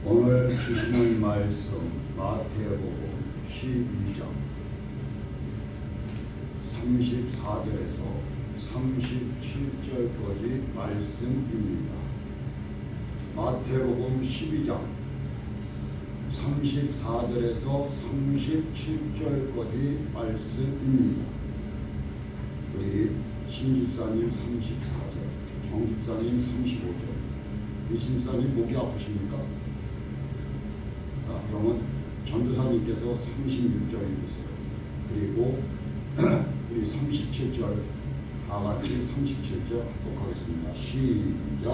오늘 주시는 말씀 마태복음 12장 34절에서 37절까지 말씀입니다. 마태복음 12장 34절에서 37절까지 말씀입니다. 우리 신집사님 34절, 정집사님 35절, 이심사님 목이 아프십니까? 그러면 전도사님께서 36절 읽으세요. 그리고 우리 37절 다같이 37절 합독하겠습니다. 시작.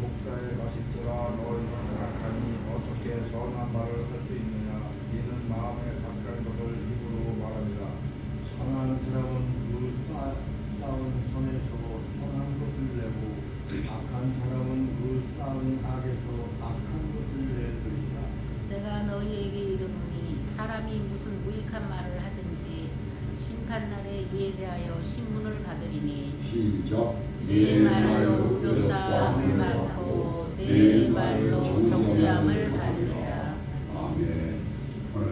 목사의 자식들아, 너희는 악하니 어떻게 선한 말을 할 수 있느냐? 이는 마음에 가까운 것을 입으로 말하니라. 선한 사람은 그 쌓은 선에서 선한 것을 내고 악한 사람은 그 쌓은 악에서 악한 것을 낼 것이다. 내가 너희에게 이르노니 사람이 무슨 무익한 말을 하든지 심판날에 이에 대하여 신문을 받으리니 시작. 내 말로 의롭다함을 받고 내 말로 정죄함을 받으리라. 아멘. 오늘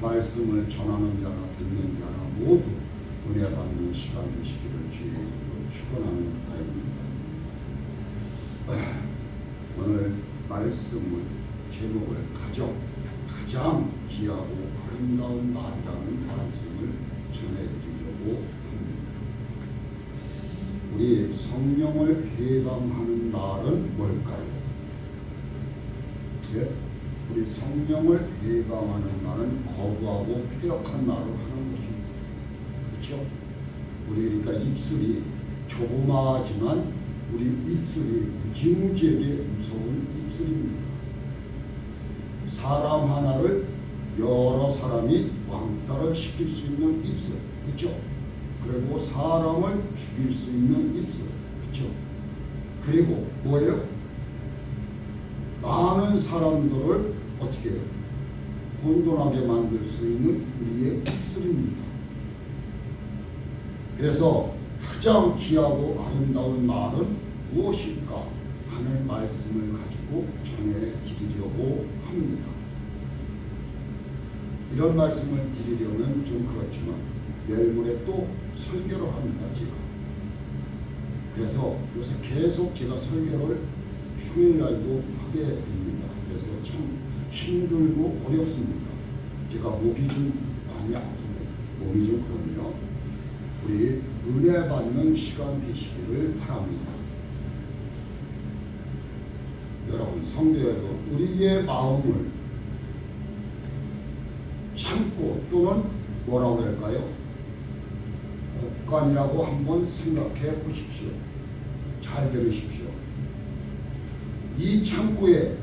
말씀을 전하는 자나 듣는 자나 모두 은혜 받는 시간 되시기를 주의 축원하는 바입니다. 오늘 말씀을 제목을 가장 귀하고 아름다운 말이라는 말씀을 전해드리려고 합니다. 우리 성령을 해방하는 말은 뭘까요? 예? 우리 성령을 해방하는 말은 거부하고 폐역한 말을 하는 것입니다. 그렇죠? 우리 그러니까 입술이 조그마하지만 우리 입술이 무지무지하게 무서운 입술입니다. 사람 하나를 여러 사람이 왕따를 시킬 수 있는 입술, 그렇죠? 그리고 사람을 죽일 수 있는 입술, 그렇죠? 그리고 뭐예요? 많은 사람들을 어떻게 해요? 혼돈하게 만들 수 있는 우리의 입술입니다. 그래서 가장 귀하고 아름다운 말은 무엇일까 하는 말씀을 가지고 전해드리려고 합니다. 이런 말씀을 드리려면 좀 그렇지만 내일 모레 또 설교를 합니다. 제가. 그래서 요새 계속 제가 설교를 평일날도 하게 됩니다. 그래서 참 힘들고 어렵습니다. 제가 목이 좀 많이 아프고 몸이 좀 그러네요. 우리 은혜 받는 시간 되시기를 바랍니다. 여러분 성도 여러분, 우리의 마음을 참고 또는 뭐라고 할까요? 곡간이라고 한번 생각해 보십시오. 잘 들으십시오. 이 창고에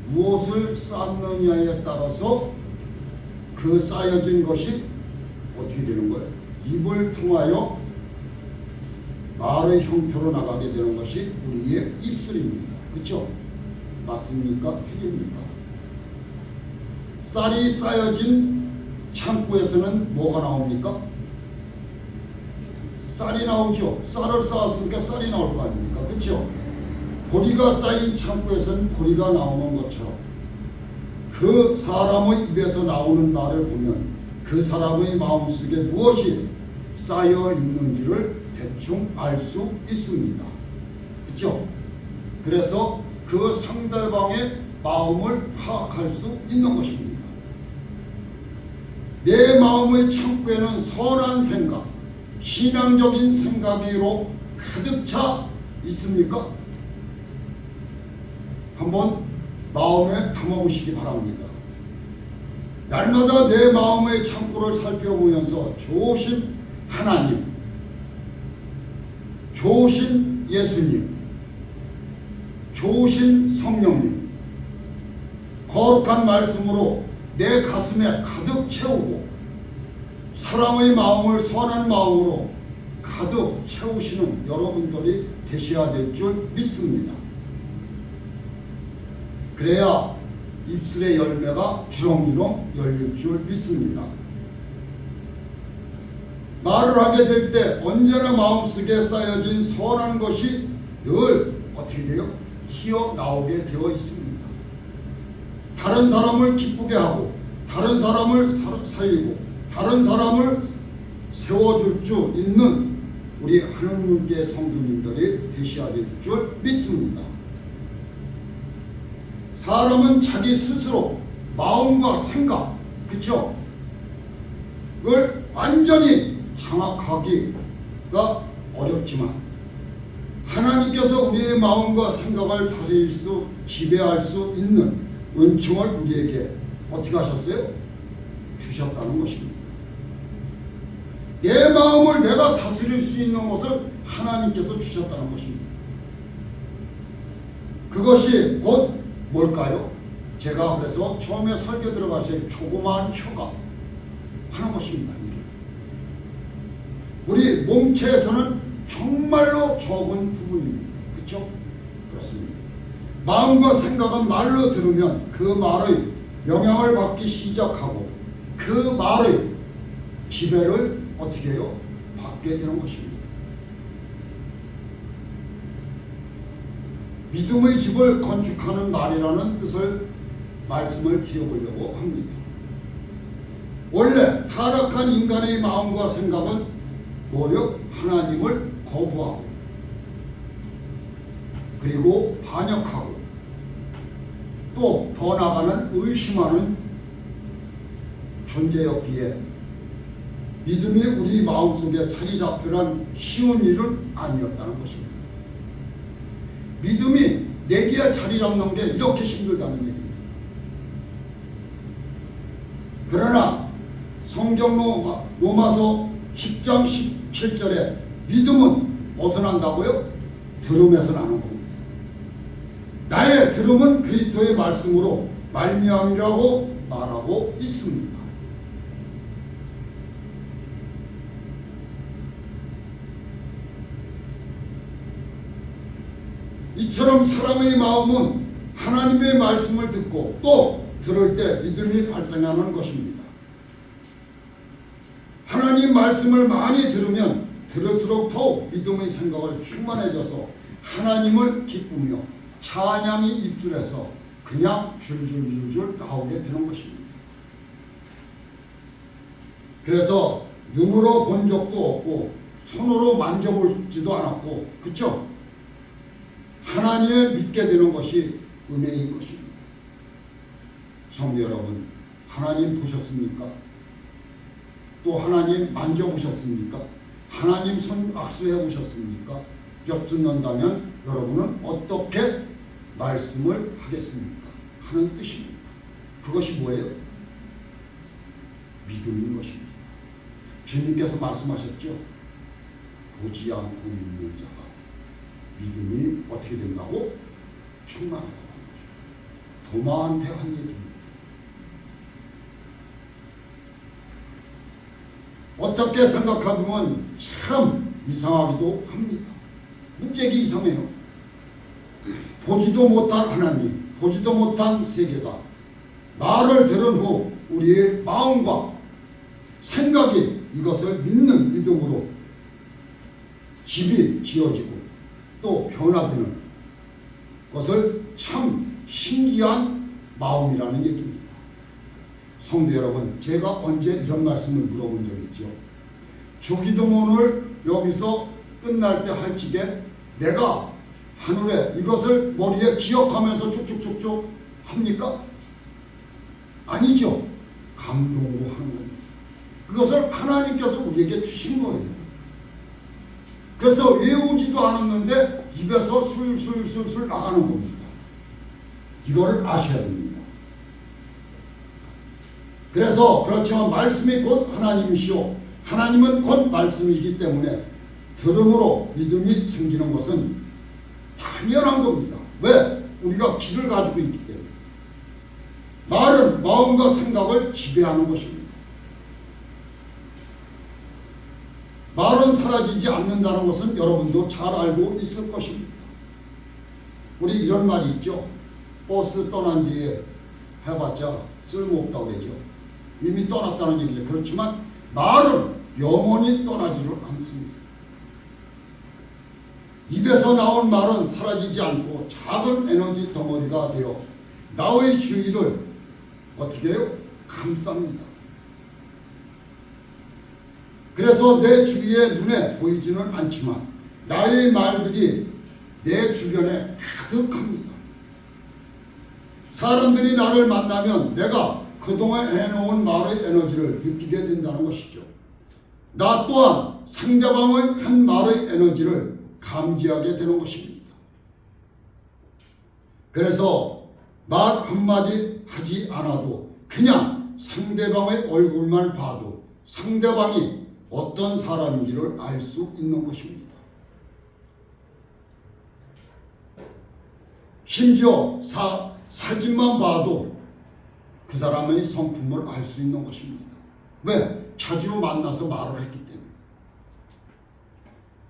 무엇을 쌓느냐에 따라서 그 쌓여진 것이 어떻게 되는 거예요? 입을 통하여 말의 형태로 나가게 되는 것이 우리의 입술입니다. 그렇죠? 맞습니까? 틀립니까? 쌀이 쌓여진 창고에서는 뭐가 나옵니까? 쌀이 나오죠. 쌀을 쌓았으니까 쌀이 나올 거 아닙니까? 그렇죠? 보리가 쌓인 창고에서는 보리가 나오는 것처럼 그 사람의 입에서 나오는 말을 보면 그 사람의 마음속에 무엇이 쌓여 있는지를 대충 알 수 있습니다. 그렇죠? 그래서 그 상대방의 마음을 파악할 수 있는 것입니다. 내 마음의 창고에는 선한 생각, 신앙적인 생각으로 가득 차 있습니까? 한번 마음에 담아보시기 바랍니다. 날마다 내 마음의 창고를 살펴보면서 좋으신 하나님, 좋으신 예수님, 좋으신 성령님, 거룩한 말씀으로 내 가슴에 가득 채우고 사랑의 마음을 선한 마음으로 가득 채우시는 여러분들이 되셔야 될 줄 믿습니다. 그래야 입술의 열매가 주렁주렁 열릴 줄 믿습니다. 말을 하게 될 때 언제나 마음속에 쌓여진 선한 것이 늘 어떻게 돼요? 튀어나오게 되어 있습니다. 다른 사람을 기쁘게 하고 다른 사람을 살리고 다른 사람을 세워줄 줄 있는 우리 하느님께 성도님들이 되셔야 될 줄 믿습니다. 사람은 자기 스스로 마음과 생각, 그쵸? 그걸 완전히 장악하기가 어렵지만 하나님께서 우리의 마음과 생각을 다스릴 수, 지배할 수 있는 은총을 우리에게 어떻게 하셨어요? 주셨다는 것입니다. 내 마음을 내가 다스릴 수 있는 것을 하나님께서 주셨다는 것입니다. 그것이 곧 뭘까요? 제가 그래서 처음에 설교 들어가실 조그마한 혀가 하는 것입니다. 우리 몸체에서는 정말로 적은 부분입니다. 그렇죠? 그렇습니다. 마음과 생각은 말로 들으면 그 말의 영향을 받기 시작하고 그 말의 지배를 어떻게 해요? 받게 되는 것입니다. 믿음의 집을 건축하는 말이라는 뜻을 말씀을 드려보려고 합니다. 원래 타락한 인간의 마음과 생각은 뭐요? 하나님을 거부하고 그리고 반역하고 또 더 나아가는 의심하는 존재였기에 믿음이 우리 마음속에 자리 잡히란 쉬운 일은 아니었다는 것입니다. 믿음이 내게 자리 잡는 게 이렇게 힘들다는 얘기입니다. 그러나 성경 로마서 10장 17절에 믿음은 어디서 난다고요? 들음에서 나는 겁니다. 나의 들음은 그리스도의 말씀으로 말미암이라고 말하고 있습니다. 이처럼 사람의 마음은 하나님의 말씀을 듣고 또 들을 때 믿음이 발생하는 것입니다. 하나님 말씀을 많이 들으면 들을수록 더욱 믿음의 생각을 충만해져서 하나님을 기쁘며 찬양이 입술에서 그냥 줄줄줄줄 나오게 되는 것입니다. 그래서 눈으로 본 적도 없고 손으로 만져보지도 않았고, 그렇죠? 하나님을 믿게 되는 것이 은혜인 것입니다. 성도 여러분, 하나님 보셨습니까? 또 하나님 만져보셨습니까? 하나님 손 악수해 보셨습니까? 여쭙는다면 여러분은 어떻게 말씀을 하겠습니까? 하는 뜻입니다. 그것이 뭐예요? 믿음인 것입니다. 주님께서 말씀하셨죠? 보지 않고 믿는 자가 믿음이 어떻게 된다고? 충만하다고 합니다. 도마한테 한 얘기입니다. 어떻게 생각하면 참 이상하기도 합니다. 문제기 이상해요. 보지도 못한 하나님, 보지도 못한 세계가 말을 들은 후 우리의 마음과 생각이 이것을 믿는 믿음으로 집이 지어지고 또 변화되는 것을 참 신기한 마음이라는 얘기입니다. 성도 여러분, 제가 언제 이런 말씀을 물어본 적이 있죠. 주기도문을 여기서 끝날 때 할 적에 내가 하늘에 이것을 머리에 기억하면서 쭉쭉쭉쭉 합니까? 아니죠. 감동으로 하는 겁니다. 그것을 하나님께서 우리에게 주신 거예요. 그래서 외우지도 않았는데 입에서 술술술술 나가는 겁니다. 이걸 아셔야 됩니다. 그래서 그렇지만 말씀이 곧 하나님이시오. 하나님은 곧 말씀이기 때문에 들음으로 믿음이 생기는 것은 당연한 겁니다. 왜? 우리가 귀를 가지고 있기 때문에. 말은 마음과 생각을 지배하는 것입니다. 말은 사라지지 않는다는 것은 여러분도 잘 알고 있을 것입니다. 우리 이런 말이 있죠. 버스 떠난 뒤에 해봤자 쓸모없다고 그러죠. 이미 떠났다는 얘기죠. 그렇지만 말은 영원히 떠나지를 않습니다. 입에서 나온 말은 사라지지 않고 작은 에너지 덩어리가 되어 나의 주위를 어떻게 해요? 감쌉니다. 그래서 내 주위의 눈에 보이지는 않지만 나의 말들이 내 주변에 가득합니다. 사람들이 나를 만나면 내가 그동안 해놓은 말의 에너지를 느끼게 된다는 것이죠. 나 또한 상대방의 한 말의 에너지를 감지하게 되는 것입니다. 그래서 말 한마디 하지 않아도 그냥 상대방의 얼굴만 봐도 상대방이 어떤 사람인지를 알 수 있는 것입니다. 심지어 사진만 봐도 그 사람의 성품을 알 수 있는 것입니다. 왜? 자주 만나서 말을 했기 때문에.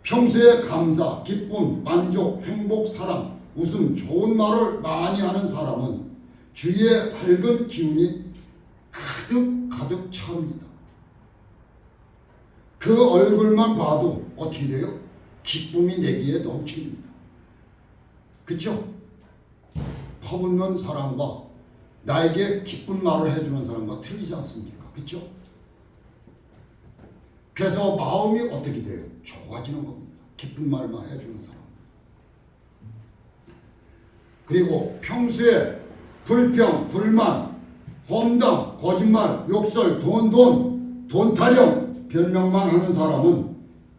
평소에 감사, 기쁨, 만족, 행복, 사랑, 웃음, 좋은 말을 많이 하는 사람은 주위에 밝은 기운이 가득 차옵니다. 그 얼굴만 봐도 어떻게 돼요? 기쁨이 내기에 넘칩니다. 그렇죠? 퍼붓는 사람과 나에게 기쁜 말을 해주는 사람과 틀리지 않습니까? 그렇죠? 그래서 마음이 어떻게 돼요? 좋아지는 겁니다. 기쁜 말만 해주는 사람. 그리고 평소에 불평, 불만, 험담, 거짓말, 욕설, 돈 타령, 변명만 하는 사람은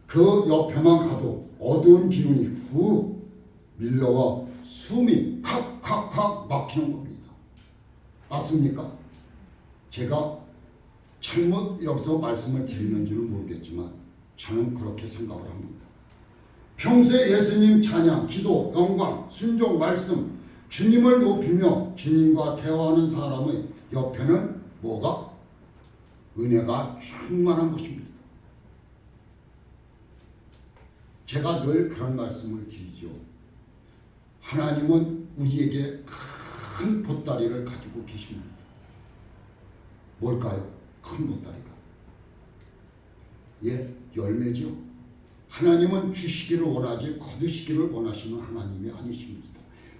그 옆에만 가도 어두운 기운이 후 밀려와 숨이 칵칵칵 막히는 겁니다. 맞습니까? 제가 잘못 여기서 말씀을 드리는지는 모르겠지만 저는 그렇게 생각을 합니다. 평소에 예수님 찬양, 기도, 영광, 순종, 말씀, 주님을 높이며 주님과 대화하는 사람의 옆에는 뭐가? 은혜가 충만한 것입니다. 제가 늘 그런 말씀을 드리죠. 하나님은 우리에게 큰 보따리를 가지고 계십니다. 뭘까요? 큰 보따리가. 예, 열매죠. 하나님은 주시기를 원하지 거두시기를 원하시는 하나님이 아니십니다.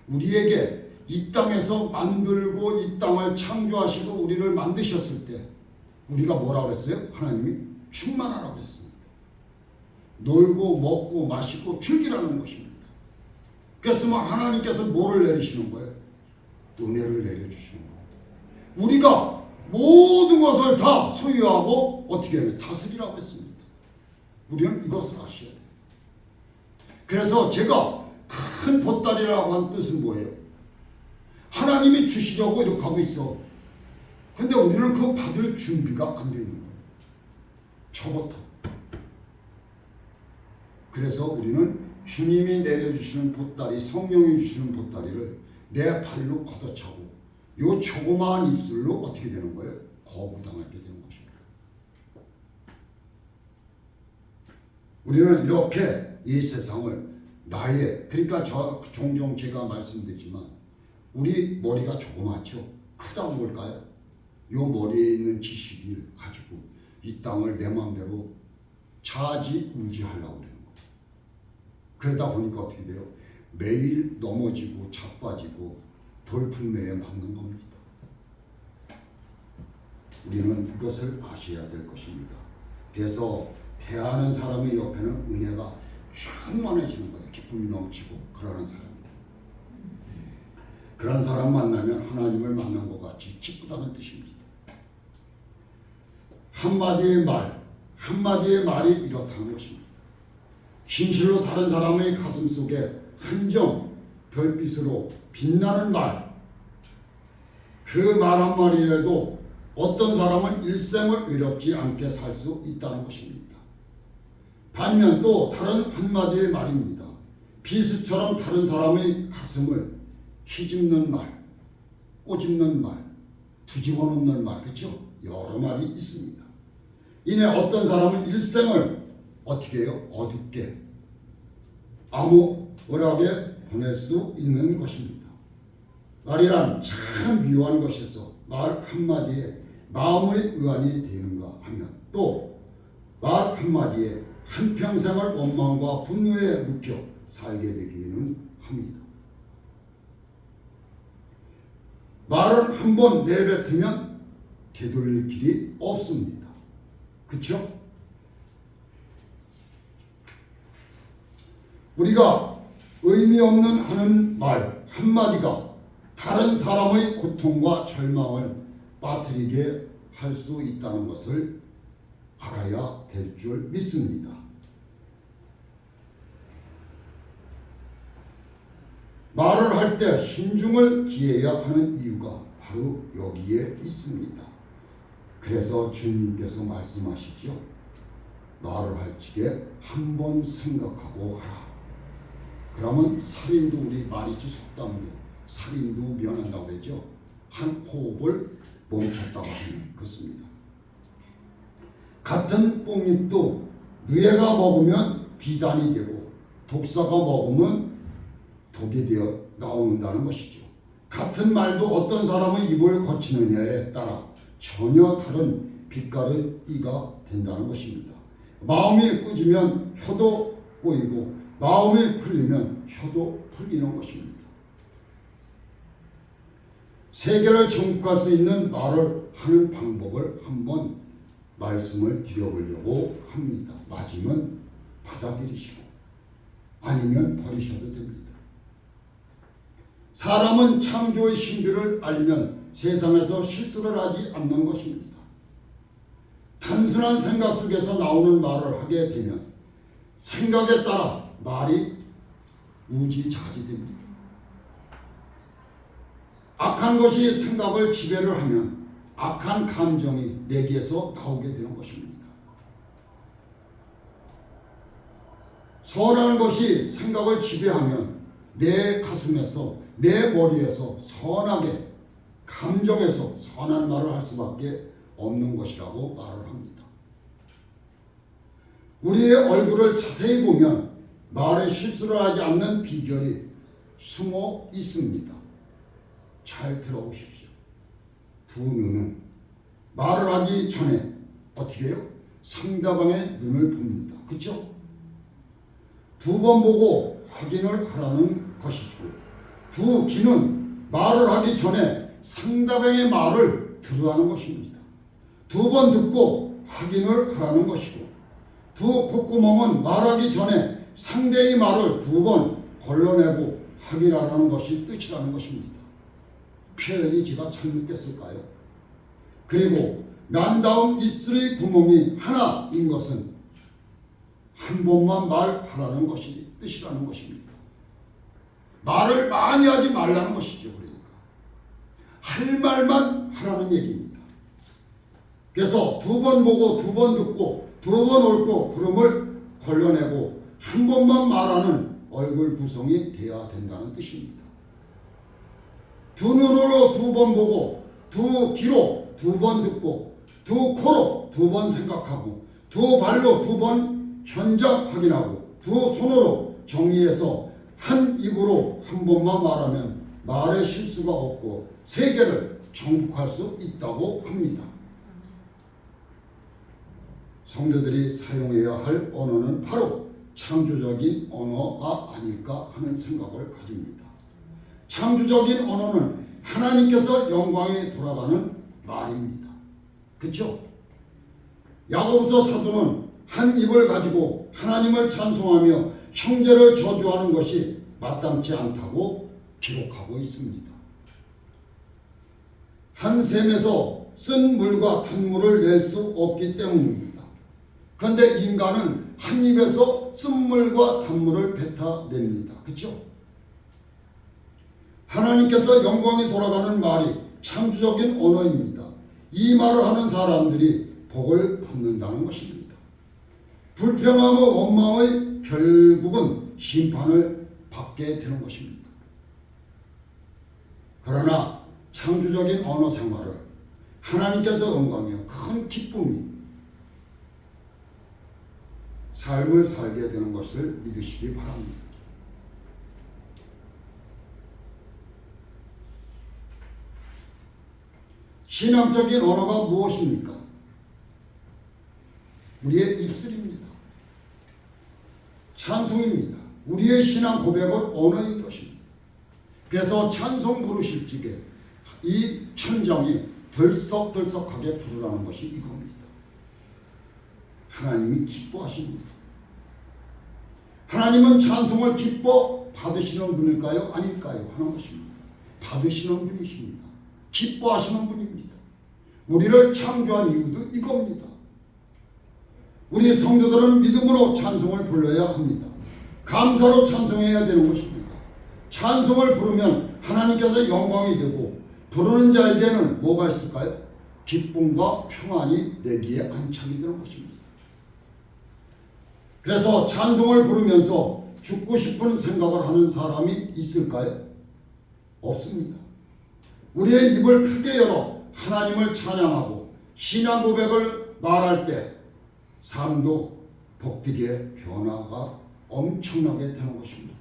우리에게 이 땅에서 만들고 이 땅을 창조하시고 우리를 만드셨을 때 우리가 뭐라고 했어요? 하나님이 충만하라고 했습니다. 놀고 먹고 마시고 즐기라는 것입니다. 그래서 하나님께서 뭐를 내리시는 거예요? 은혜를 내려주시는 거예요. 우리가 모든 것을 다 소유하고 어떻게 해요? 다스리라고 했습니다. 우리는 이것을 아셔야 돼요. 그래서 제가 큰 보따리라고 한 뜻은 뭐예요? 하나님이 주시려고 이렇게 하고 있어. 근데 우리는 그거 받을 준비가 안 되어 있는 거예요. 저부터. 그래서 우리는 주님이 내려주시는 보따리, 성령이 주시는 보따리를 내 발로 걷어차고 요 조그마한 입술로 어떻게 되는 거예요? 거부당하게 되는 것입니다. 우리는 이렇게 이 세상을 나의, 그러니까 종종 제가 말씀드리지만 우리 머리가 조그맣죠? 크다고 볼까요? 요 머리에 있는 지식을 가지고 이 땅을 내 마음대로 좌지우지하려고 그래요. 그러다 보니까 어떻게 돼요? 매일 넘어지고 자빠지고 돌풍매에 맞는 겁니다. 우리는 이것을 아셔야 될 것입니다. 그래서 대하는 사람의 옆에는 은혜가 충만해지는 거예요. 기쁨이 넘치고 그러는 사람. 그런 사람 만나면 하나님을 만난 것 같이 기쁘다는 뜻입니다. 한마디의 말이 이렇다는 것입니다. 진실로 다른 사람의 가슴 속에 한점 별빛으로 빛나는 말, 그 말 한마디라도 어떤 사람은 일생을 외롭지 않게 살 수 있다는 것입니다. 반면 또 다른 한마디의 말입니다. 비수처럼 다른 사람의 가슴을 휘집는 말, 꼬집는 말, 뒤집어 놓는 말, 그렇죠? 여러 말이 있습니다. 이내 어떤 사람은 일생을 어떻게 해요? 어둡게, 암울하게 보낼 수 있는 것입니다. 말이란 참 묘한 것에서 말 한마디에 마음의 의안이 되는가 하면 또 말 한마디에 한평생을 원망과 분노에 묵혀 살게 되기는 합니다. 말을 한 번 내뱉으면 되돌릴 길이 없습니다. 그렇죠? 우리가 의미 없는 하는 말 한마디가 다른 사람의 고통과 절망을 빠뜨리게 할 수 있다는 것을 알아야 될 줄 믿습니다. 말을 할 때 신중을 기해야 하는 이유가 바로 여기에 있습니다. 그래서 주님께서 말씀하시죠. 말을 할 적에 한 번 생각하고 하라. 그러면 살인도 우리 말이죠. 속담도 살인도 면한다고 그랬죠. 한 호흡을 멈췄다고 하는 것입니다. 같은 뽕잎도 누에가 먹으면 비단이 되고 독사가 먹으면 독이 되어 나오는다는 것이죠. 같은 말도 어떤 사람의 입을 거치느냐에 따라 전혀 다른 빛깔의 띠가 된다는 것입니다. 마음이 꾸지면 혀도 꼬이고 마음이 풀리면 혀도 풀리는 것입니다. 세계를 정복할 수 있는 말을 하는 방법을 한번 말씀을 드려보려고 합니다. 맞으면 받아들이시고 아니면 버리셔도 됩니다. 사람은 창조의 신비를 알면 세상에서 실수를 하지 않는 것입니다. 단순한 생각 속에서 나오는 말을 하게 되면 생각에 따라 말이 우지자지됩니다. 악한 것이 생각을 지배를 하면 악한 감정이 내게서 나오게 되는 것입니다. 선한 것이 생각을 지배하면 내 가슴에서 내 머리에서 선하게 감정에서 선한 말을 할 수밖에 없는 것이라고 말을 합니다. 우리의 얼굴을 자세히 보면 말에 실수를 하지 않는 비결이 숨어 있습니다. 잘 들어보십시오. 두 눈은 말을 하기 전에 어떻게 해요? 상대방의 눈을 봅니다. 그렇죠? 두 번 보고 확인을 하라는 것이고, 두 귀는 말을 하기 전에 상대방의 말을 들으라는 것입니다. 두 번 듣고 확인을 하라는 것이고, 두 콧구멍은 말하기 전에 상대의 말을 두 번 걸러내고 확인하라는 것이 뜻이라는 것입니다. 표현이 제가 잘못됐을까요? 그리고 난 다음 입술의 구멍이 하나인 것은 한 번만 말하라는 것이 뜻이라는 것입니다. 말을 많이 하지 말라는 것이죠. 그러니까 할 말만 하라는 얘기입니다. 그래서 두 번 보고 두 번 듣고 두 번 옳고 그름을 걸러내고 한 번만 말하는 얼굴 구성이 되어야 된다는 뜻입니다. 두 눈으로 두 번 보고 두 귀로 두 번 듣고 두 코로 두 번 생각하고 두 발로 두 번 현장 확인하고 두 손으로 정리해서 한 입으로 한 번만 말하면 말에 실수가 없고 세계를 정복할 수 있다고 합니다. 성도들이 사용해야 할 언어는 바로 창조적인 언어가 아닐까 하는 생각을 가집니다. 창조적인 언어는 하나님께서 영광이 돌아가는 말입니다. 그렇죠? 야고보서 사도는 한 입을 가지고 하나님을 찬송하며 형제를 저주하는 것이 마땅치 않다고 기록하고 있습니다. 한 샘에서 쓴 물과 단물을 낼 수 없기 때문입니다. 그런데 인간은 한 입에서 쓴 물과 단물을 뱉어냅니다. 그렇죠? 하나님께서 영광이 돌아가는 말이 창조적인 언어입니다. 이 말을 하는 사람들이 복을 받는다는 것입니다. 불평함의 원망의 결국은 심판을 받게 되는 것입니다. 그러나 창조적인 언어 생활을 하나님께서 영광이요 큰 기쁨이 삶을 살게 되는 것을 믿으시기 바랍니다. 신앙적인 언어가 무엇입니까? 우리의 입술입니다. 찬송입니다. 우리의 신앙 고백은 언어인 것입니다. 그래서 찬송 부르실 적에 이 천정이 들썩들썩하게 부르라는 것이 이겁니다. 하나님이 기뻐하십니다. 하나님은 찬송을 기뻐 받으시는 분일까요? 아닐까요? 하는 것입니다. 받으시는 분이십니다. 기뻐하시는 분입니다. 우리를 창조한 이유도 이겁니다. 우리 성도들은 믿음으로 찬송을 불러야 합니다. 감사로 찬송해야 되는 것입니다. 찬송을 부르면 하나님께서 영광이 되고 부르는 자에게는 뭐가 있을까요? 기쁨과 평안이 내기에 안착이 되는 것입니다. 그래서 찬송을 부르면서 죽고 싶은 생각을 하는 사람이 있을까요? 없습니다. 우리의 입을 크게 열어 하나님을 찬양하고 신앙 고백을 말할 때 삶도 복되게 변화가 엄청나게 되는 것입니다.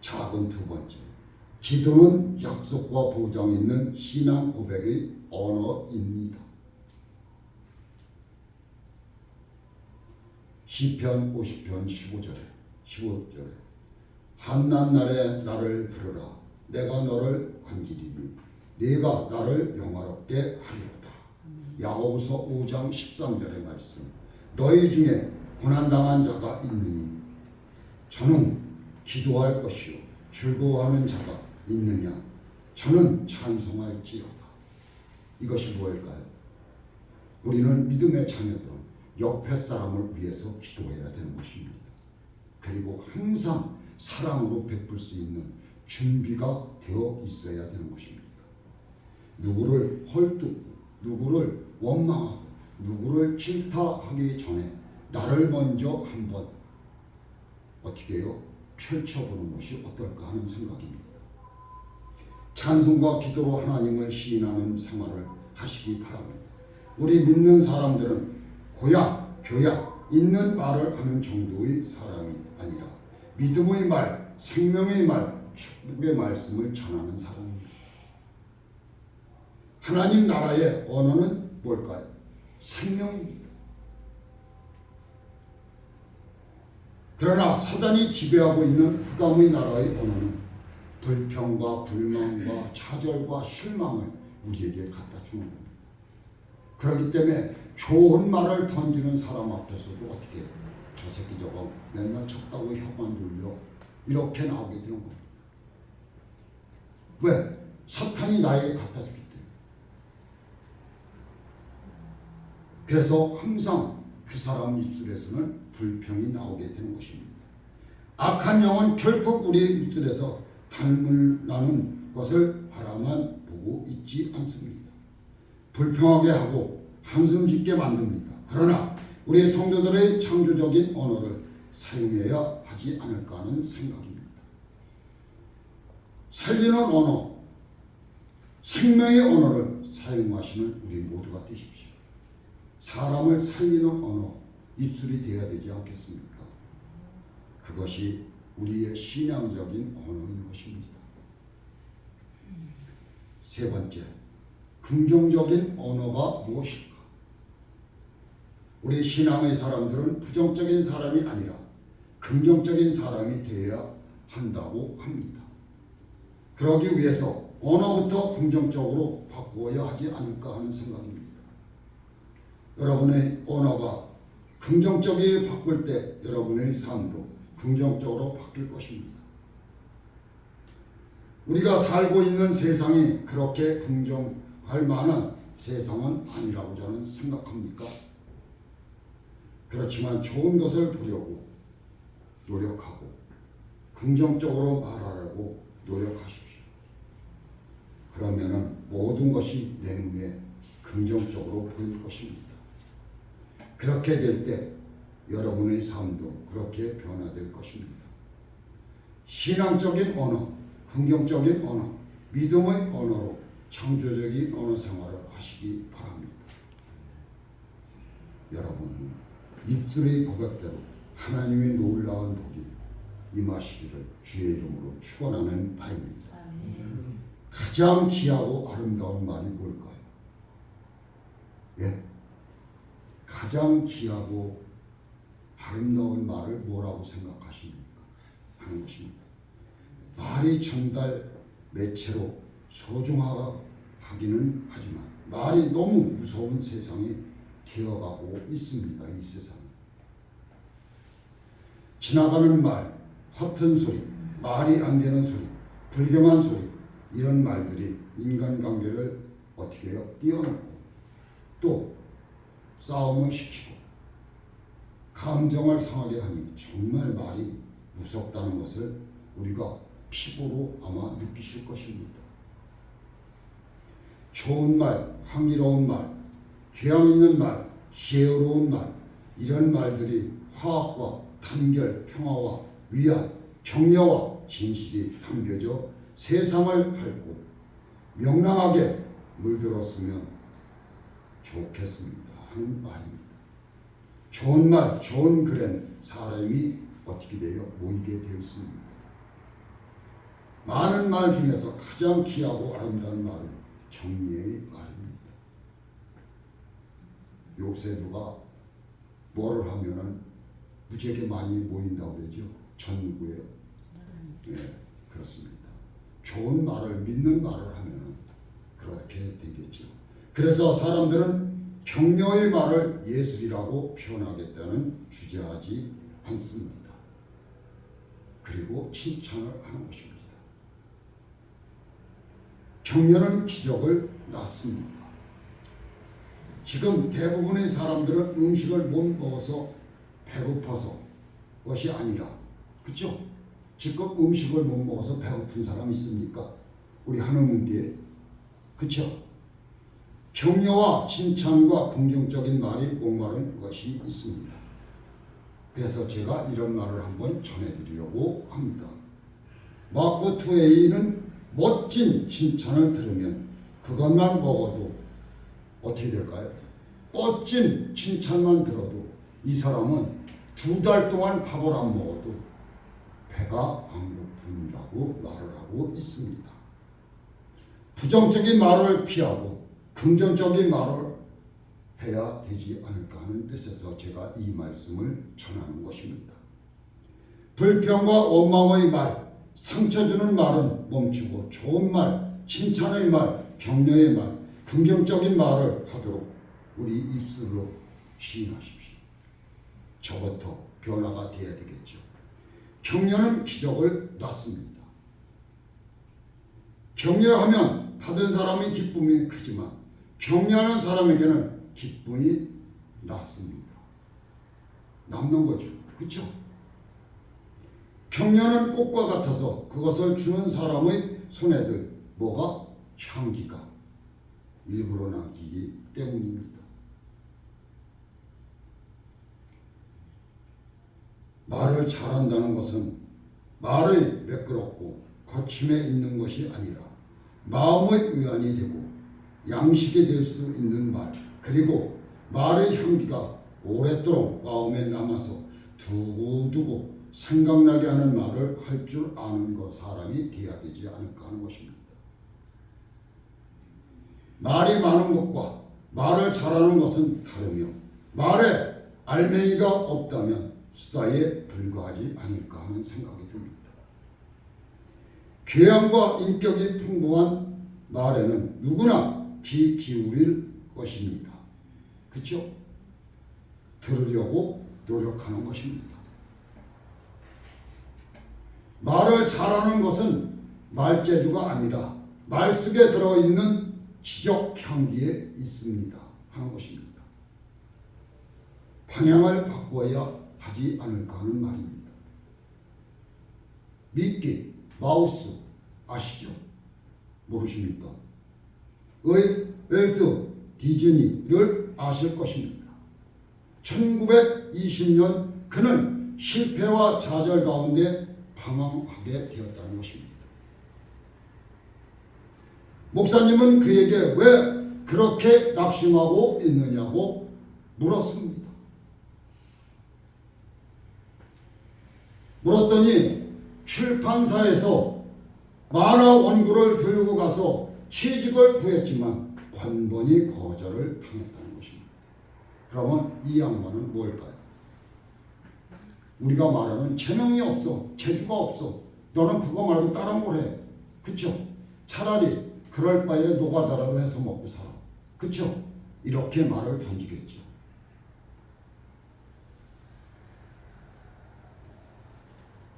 작은 두 번째, 기도는 약속과 보장이 있는 신앙 고백의 언어입니다. 시편 50편 15절에 한낮날에 나를 부르라 내가 너를 건지리니 네가 나를 영화롭게 하리로다. 야고보서 5장 13절의 말씀. 너희 중에 고난당한 자가 있느니 저는 기도할 것이요 즐거워하는 자가 있느냐 저는 찬송할지로다. 이것이 뭐일까요? 우리는 믿음의 자녀들은 옆에 사람을 위해서 기도해야 되는 것입니다. 그리고 항상 사랑으로 베풀 수 있는 준비가 되어 있어야 되는 것입니다. 누구를 헐뜯고 누구를 원망하고 누구를 질타하기 전에 나를 먼저 한번 어떻게 해요? 펼쳐보는 것이 어떨까 하는 생각입니다. 찬송과 기도로 하나님을 시인하는 생활을 하시기 바랍니다. 우리 믿는 사람들은 고약, 교약, 있는 말을 하는 정도의 사람이 아니라 믿음의 말, 생명의 말, 축복의 말씀을 전하는 사람입니다. 하나님 나라의 언어는 뭘까요? 생명입니다. 그러나 사단이 지배하고 있는 흑암의 나라의 언어는 불평과 불만과 좌절과 실망을 우리에게 갖다 주는 겁니다. 그렇기 때문에 좋은 말을 던지는 사람 앞에서도 어떻게 해요? 저 새끼 저거 맨날 쳤다고 혀만 돌려 이렇게 나오게 되는 겁니다. 왜? 사탄이 나에게 갖다 주기 때문에. 그래서 항상 그 사람 입술에서는 불평이 나오게 되는 것입니다. 악한 영은 결국 우리의 입술에서 닮을 나는 것을 바라만 보고 있지 않습니다. 불평하게 하고 한숨 짓게 만듭니다. 그러나 우리 성도들의 창조적인 언어를 사용해야 하지 않을까 하는 생각입니다. 살리는 언어, 생명의 언어를 사용하시는 우리 모두가 되십시오. 사람을 살리는 언어, 입술이 되어야 되지 않겠습니까? 그것이 우리의 신앙적인 언어인 것입니다. 세 번째, 긍정적인 언어가 무엇일까? 우리 신앙의 사람들은 부정적인 사람이 아니라 긍정적인 사람이 되어야 한다고 합니다. 그러기 위해서 언어부터 긍정적으로 바꾸어야 하지 않을까 하는 생각입니다. 여러분의 언어가 긍정적으로 바꿀 때 여러분의 삶도 긍정적으로 바뀔 것입니다. 우리가 살고 있는 세상이 그렇게 긍정할 만한 세상은 아니라고 저는 생각합니까? 그렇지만 좋은 것을 보려고 노력하고 긍정적으로 말하려고 노력하십시오. 그러면은 모든 것이 내 눈에 긍정적으로 보일 것입니다. 그렇게 될 때 여러분의 삶도 그렇게 변화될 것입니다. 신앙적인 언어, 긍정적인 언어, 믿음의 언어로 창조적인 언어 생활을 하시기 바랍니다. 여러분, 입술의 고백대로 하나님의 놀라운 복이 임하시기를 주의 이름으로 축원하는 바입니다. 가장 귀하고 아름다운 말이 뭘까요? 예? 가장 귀하고 아름다운 말을 뭐라고 생각하십니까? 하는 것입니다. 말이 전달 매체로 소중하기는 하지만 말이 너무 무서운 세상이 되어가고 있습니다. 이 세상. 지나가는 말, 허튼 소리, 말이 안 되는 소리, 불경한 소리, 이런 말들이 인간관계를 어떻게 해요? 띄워놓고 또 싸움을 시키고 감정을 상하게 하니 정말 말이 무섭다는 것을 우리가 피부로 아마 느끼실 것입니다. 좋은 말, 향기로운 말, 교양 있는 말, 지혜로운 말, 이런 말들이 화합과 단결, 평화와 위안, 격려와 진실이 담겨져 세상을 밝고 명랑하게 물들었으면 좋겠습니다 하는 말입니다. 좋은 말, 좋은 글엔 사람이 어떻게 돼요? 모이게 되었습니다. 많은 말 중에서 가장 귀하고 아름다운 말은 격려의 말입니다. 요새 누가 뭐를 하면은 무지하게 많이 모인다고 그러죠. 전국에요. 네, 그렇습니다. 좋은 말을 믿는 말을 하면은 그렇게 되겠죠. 그래서 사람들은 격려의 말을 예술이라고 표현하겠다는 주저하지 않습니다. 그리고 칭찬을 하는 것입니다. 격려는 기적을 낳습니다. 지금 대부분의 사람들은 음식을 못 먹어서 배고파서 것이 아니라, 그렇죠? 지금 음식을 못 먹어서 배고픈 사람 있습니까? 우리 한우문교회, 그렇죠? 격려와 칭찬과 긍정적인 말이 목마른 것이 있습니다. 그래서 제가 이런 말을 한번 전해드리려고 합니다. 마크 트웨이는 멋진 칭찬을 들으면 그것만 먹어도 어떻게 될까요? 멋진 칭찬만 들어도 이 사람은 2달 동안 밥을 안 먹어도 배가 안 고픈이라고 말을 하고 있습니다. 부정적인 말을 피하고 긍정적인 말을 해야 되지 않을까 하는 뜻에서 제가 이 말씀을 전하는 것입니다. 불평과 원망의 말, 상처 주는 말은 멈추고 좋은 말, 칭찬의 말, 격려의 말, 긍정적인 말을 하도록 우리 입술로 시인하십시오. 저부터 변화가 되어야 되겠죠. 격려는 기적을 낳습니다. 격려하면 받은 사람의 기쁨이 크지만 격려하는 사람에게는 기쁨이 났습니다. 남는 거죠. 그렇죠? 격려는 꽃과 같아서 그것을 주는 사람의 손에도 뭐가? 향기가 일부러 남기기 때문입니다. 말을 잘한다는 것은 말의 매끄럽고 거침에 있는 것이 아니라 마음의 의안이 되고 양식이 될 수 있는 말, 그리고 말의 향기가 오랫도록 마음에 남아서 두고두고 생각나게 하는 말을 할 줄 아는 것 사람이 되어야 되지 않을까 하는 것입니다. 말이 많은 것과 말을 잘하는 것은 다르며 말에 알맹이가 없다면 수다에 불과하지 않을까 하는 생각이 듭니다. 교양과 인격이 풍부한 말에는 누구나 귀 기울일 것입니다. 그렇죠? 들으려고 노력하는 것입니다. 말을 잘하는 것은 말재주가 아니라 말 속에 들어있는 지적 향기에 있습니다 하는 것입니다. 방향을 바꿔야 하지 않을까 하는 말입니다. 미끼, 마우스 아시죠? 모르십니까? 웰트 디즈니를 아실 것입니다. 1920년 그는 실패와 좌절 가운데 방황하게 되었다는 것입니다. 목사님은 그에게 왜 그렇게 낙심하고 있느냐고 물었습니다. 물었더니 출판사에서 만화 원고를 들고 가서 취직을 구했지만 번번이 거절을 당했다는 것입니다. 그러면 이 양반은 뭘까요? 우리가 말하는 재능이 없어, 재주가 없어, 너는 그거 말고 다른 걸 해. 그렇죠? 차라리 그럴 바에 노가다라도 해서 먹고 살아. 그쵸? 이렇게 말을 던지겠죠.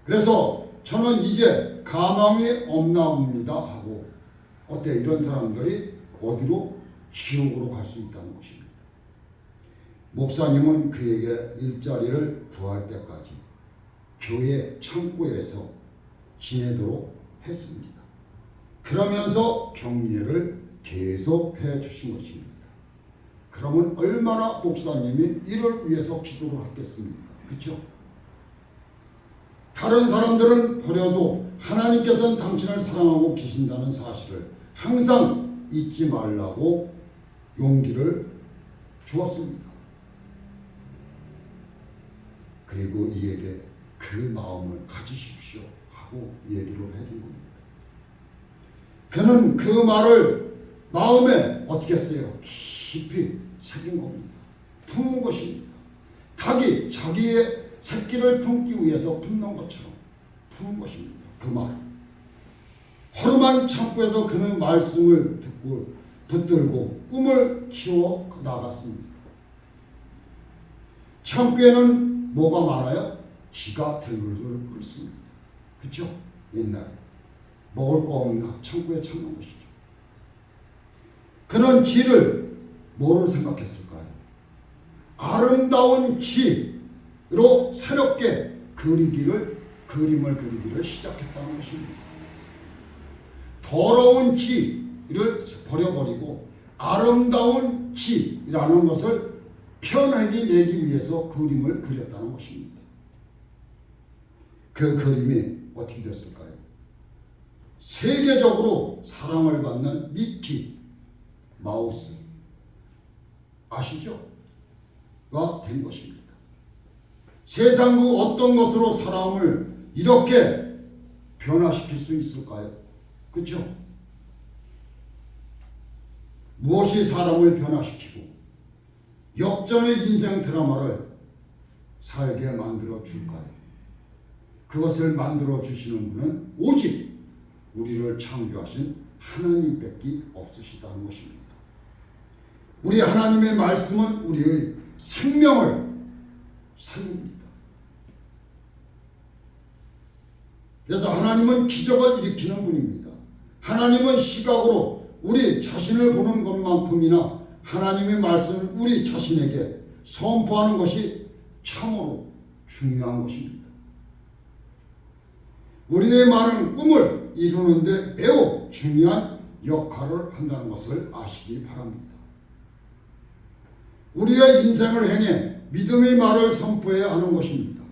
그래서 저는 이제 가망이 없나옵니다 하고, 어때? 이런 사람들이 어디로? 지옥으로 갈 수 있다는 것입니다. 목사님은 그에게 일자리를 구할 때까지 교회 창고에서 지내도록 했습니다. 그러면서 격려를 계속 해 주신 것입니다. 그러면 얼마나 목사님이 이를 위해서 기도를 하겠습니까? 그렇죠? 다른 사람들은 버려도 하나님께서는 당신을 사랑하고 계신다는 사실을 항상 잊지 말라고 용기를 주었습니다. 그리고 이에게 그 마음을 가지십시오 하고 얘기를 해준 겁니다. 그는 그 말을 마음에 어떻게 했어요? 깊이 새긴 겁니다. 품은 것입니다. 닭이 자기의 새끼를 품기 위해서 품는 것처럼 품은 것입니다. 그 말. 허름한 창고에서 그는 말씀을 듣고 붙들고 꿈을 키워 나갔습니다. 창고에는 뭐가 많아요? 쥐가 들글들 끓습니다. 그렇죠? 옛날에 먹을 거 없나 창고에 찾는 것이죠. 그는 쥐를 뭐로 생각했을까요? 아름다운 쥐로 새롭게 그림을 그리기를 시작했다는 것입니다. 더러운 쥐를 버려버리고 아름다운 쥐라는 것을 편하게 내기 위해서 그림을 그렸다는 것입니다. 그 그림이 어떻게 됐을까요? 세계적으로 사랑을 받는 미키 마우스 아시죠? 가 된 것입니다. 세상 그 어떤 것으로 사람을 이렇게 변화시킬 수 있을까요? 그렇죠? 무엇이 사람을 변화시키고 역전의 인생 드라마를 살게 만들어 줄까요? 그것을 만들어 주시는 분은 오직 우리를 창조하신 하나님밖에 없으시다는 것입니다. 우리 하나님의 말씀은 우리의 생명을 살립니다. 그래서 하나님은 기적을 일으키는 분입니다. 하나님은 시각으로 우리 자신을 보는 것만큼이나 하나님의 말씀을 우리 자신에게 선포하는 것이 참으로 중요한 것입니다. 우리의 많은 꿈을 이루는데 매우 중요한 역할을 한다는 것을 아시기 바랍니다. 우리의 인생을 행해 믿음의 말을 선포해야 하는 것입니다.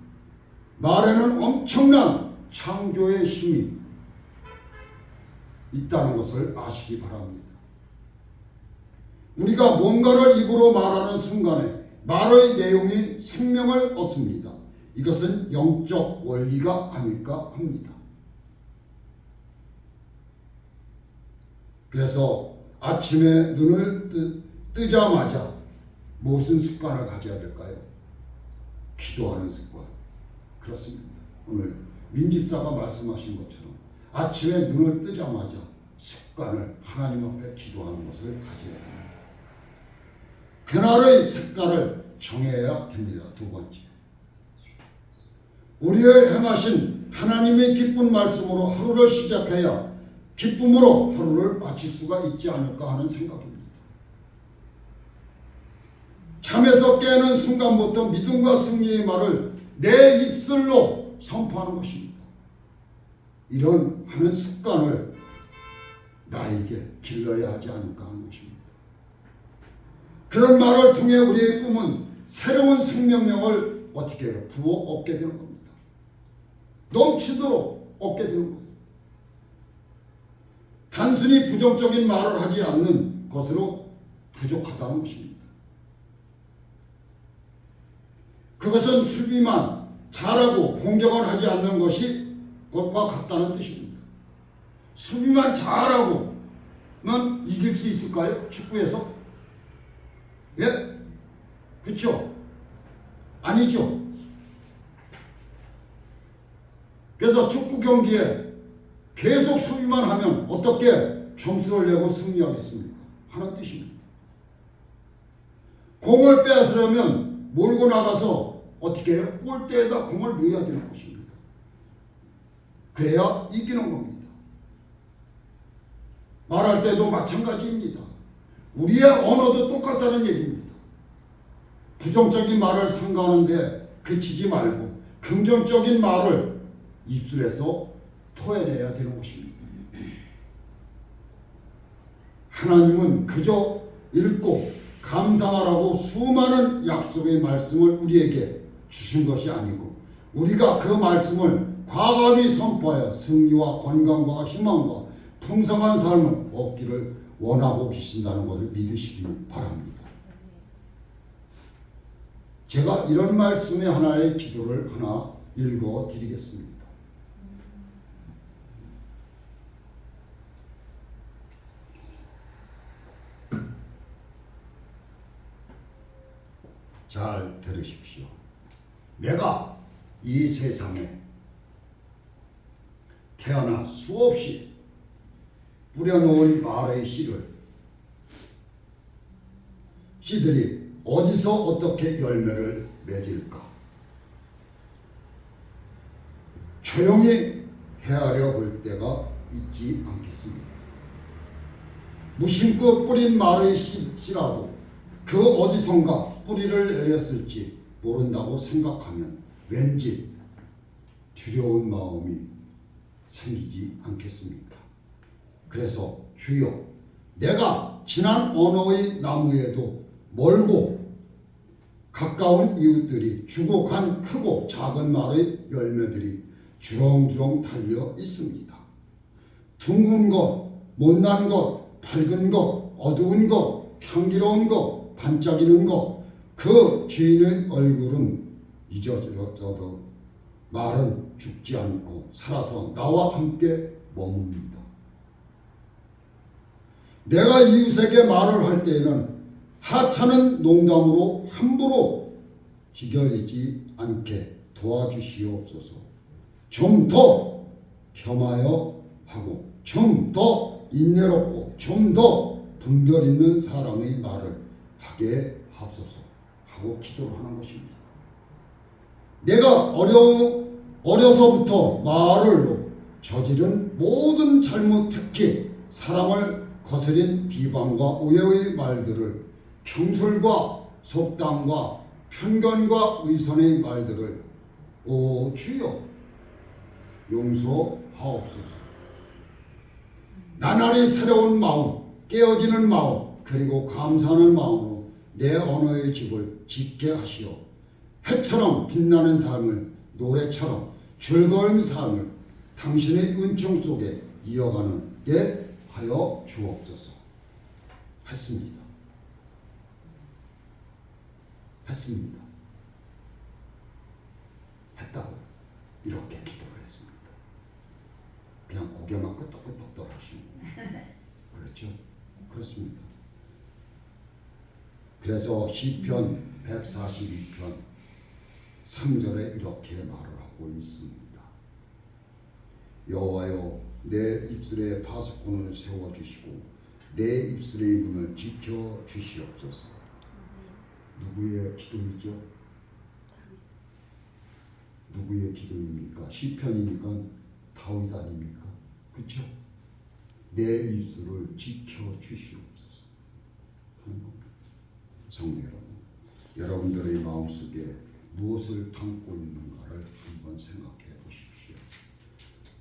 말에는 엄청난 창조의 힘이 있다는 것을 아시기 바랍니다. 우리가 뭔가를 입으로 말하는 순간에 말의 내용이 생명을 얻습니다. 이것은 영적 원리가 아닐까 합니다. 그래서 아침에 눈을 뜨자마자 무슨 습관을 가져야 될까요? 기도하는 습관. 그렇습니다. 오늘 민집사가 말씀하신 것처럼 아침에 눈을 뜨자마자 습관을 하나님 앞에 기도하는 것을 가져야 됩니다. 그날의 습관을 정해야 됩니다. 두 번째. 우리의 행하신 하나님의 기쁜 말씀으로 하루를 시작해야 기쁨으로 하루를 마칠 수가 있지 않을까 하는 생각입니다. 잠에서 깨는 순간부터 믿음과 승리의 말을 내 입술로 선포하는 것입니다. 이런 하는 습관을 나에게 길러야 하지 않을까 하는 것입니다. 그런 말을 통해 우리의 꿈은 새로운 생명력을 어떻게 해요? 부어 얻게 되는 겁니다. 넘치도록 얻게 되는 거예요. 단순히 부정적인 말을 하지 않는 것으로 부족하다는 것입니다. 그것은 수비만 잘하고 공격을 하지 않는 것이 것과 같다는 뜻입니다. 수비만 잘하고만 이길 수 있을까요? 축구에서? 예? 그렇죠? 아니죠. 그래서 축구 경기에 계속 소비만 하면 어떻게 점수를 내고 승리하겠습니까? 하는 뜻입니다. 공을 뺏으려면 몰고 나가서 어떻게 해요? 골대에다 공을 넣어야 되는 것입니다. 그래야 이기는 겁니다. 말할 때도 마찬가지입니다. 우리의 언어도 똑같다는 얘기입니다. 부정적인 말을 삼가하는데 그치지 말고 긍정적인 말을 입술에서 토해내야 되는 것입니다. 하나님은 그저 읽고 감상하라고 수많은 약속의 말씀을 우리에게 주신 것이 아니고 우리가 그 말씀을 과감히 선포하여 승리와 건강과 희망과 풍성한 삶을 얻기를 원하고 계신다는 것을 믿으시기 바랍니다. 제가 이런 말씀의 하나의 기도를 하나 읽어 드리겠습니다. 잘 들으십시오. 내가 이 세상에 태어나 수없이 뿌려놓은 말의 씨들이 어디서 어떻게 열매를 맺을까? 조용히 헤아려 볼 때가 있지 않겠습니까? 무심코 뿌린 말의 씨라도 그 어디선가 뿌리를 내렸을지 모른다고 생각하면 왠지 두려운 마음이 생기지 않겠습니까? 그래서 주여, 내가 지난 언어의 나무에도 멀고 가까운 이웃들이 주고 간 크고 작은 말의 열매들이 주렁주렁 달려 있습니다. 둥근 것, 못난 것, 밝은 것, 어두운 것, 향기로운 것, 반짝이는 것, 그 주인의 얼굴은 잊어져도 말은 죽지 않고 살아서 나와 함께 머뭅니다. 내가 이웃에게 말을 할 때에는 하찮은 농담으로 함부로 지겨리지 않게 도와주시옵소서. 좀 더 겸하여 하고 좀 더 인내롭고 좀 더 분별 있는 사람의 말을 하게 하옵소서 하고 기도를 하는 것입니다. 내가 어려서부터 말을 저지른 모든 잘못, 특히 사람을 거스린 비방과 오해의 말들을, 경솔과 속담과 편견과 의선의 말들을 오 주여 용서하옵소서. 나날이 새로운 마음, 깨어지는 마음, 그리고 감사하는 마음으로 내 언어의 집을 짓게 하시어 해처럼 빛나는 삶을, 노래처럼 즐거운 삶을 당신의 은총 속에 이어가는 게 하여 주옵소서. 했습니다. 했다고 이렇게 기도를 했습니다. 그냥 고개만 끄덕끄덕 하시는 그렇죠? 그렇습니다. 그래서 시편 142편 3절에 이렇게 말을 하고 있습니다. 여호와여, 내 입술에 파수꾼을 세워주시고 내 입술의 문을 지켜주시옵소서. 누구의 기도이죠? 누구의 기도입니까? 시편이니까 다윗 아닙니까? 그렇죠? 내 입술을 지켜주시옵소서 하는 겁니다. 성도 여러분, 여러분들의 마음속에 무엇을 담고 있는가를 한번 생각해 보십시오.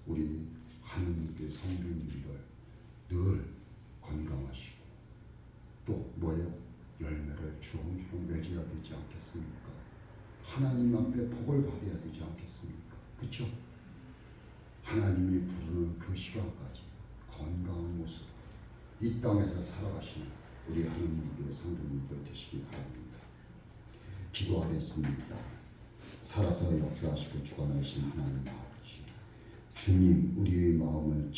우리 하느님께 성도님들 늘 건강하시고 또 뭐예요? 열매를 주렁주렁 맺어야 되지 않겠습니까? 하나님 앞에 복을 받아야 되지 않겠습니까? 그렇죠? 하나님이 부르는 그 시간까지 건강한 모습 이 땅에서 살아가시는 우리 하나님의 성도님들 되시기 바랍니다. 기도하겠습니다. 살아서 역사하시고 주관하신 하나님 아버지, 주님, 우리의 마음을